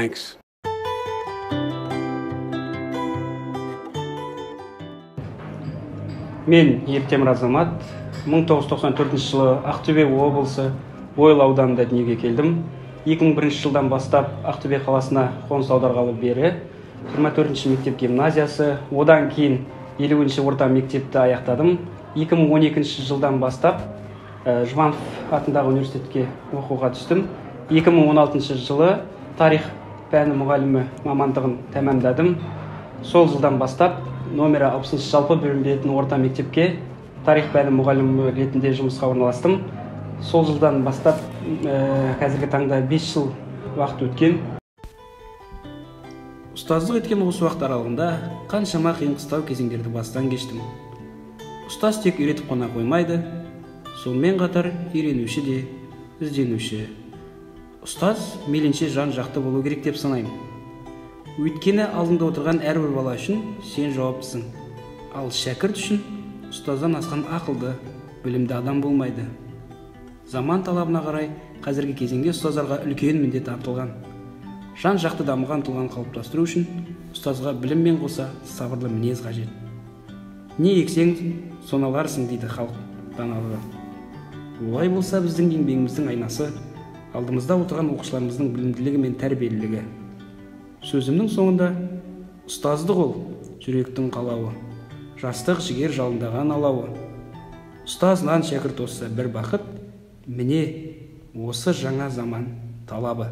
Thanks. Мен Ертемір Азамат, 1994 жылы Ақтөбе облысы Ойыл ауданында дүниеге келдім. 2001 жылдан бастап Ақтөбе қаласына қоныс аударғалы бері 24 мектеп гимназиясы, одан кейін 50 орта мектепті аяқтадым. 2012 жылдан бастап Жұбанов атындағы университетке оқуға түстім. 2016 жылы тарих пәні мұғалімі мамандығын тәмамдадым. Сол жылдан бастап номері 60 жалпы білім беретін орта мектепке тарих пәні мұғалімі ретінде жұмысқа орналастым. Сол жылдан бастап қазіргі таңда 5 жыл уақыт өткен. Ұстаздық еткен осы уақыт аралығында қаншама қиын-қыстау кезеңдерді бастан кештім. Ұстаз тек үйретіп қана қоймайды, сонымен қатар үйренуші де, ізденуші. Ұстаз мейлінше жан-жақты болу керек деп санаймын. Өйткені алдыңда отырған әрбір бала үшін сен жауаптысың. Ал шәкірт үшін ұстаздан асқан ақылды, білімді адам болмайды. Заман талабына қарай қазіргі кезеңде ұстаздарға үлкен міндет артылған. Жан-жақты дамыған тұлғаны қалыптастыру үшін ұстазға біліммен қоса сабырлы мінез қажет. Не ексең, соны аларсың дейді халық даналығы. Олай болса, біздің еңбегіміздің айнасы алдымызда отырған оқушыларымыздың білімділігі мен тәрбиелілігі. Сөзімнің соңында ұстаздық ол жүректің қалауы, жастық жігер жалындаған алауы. Ұстазынан шәкірт осса бір бақыт, міне осы жаңа заман талабы.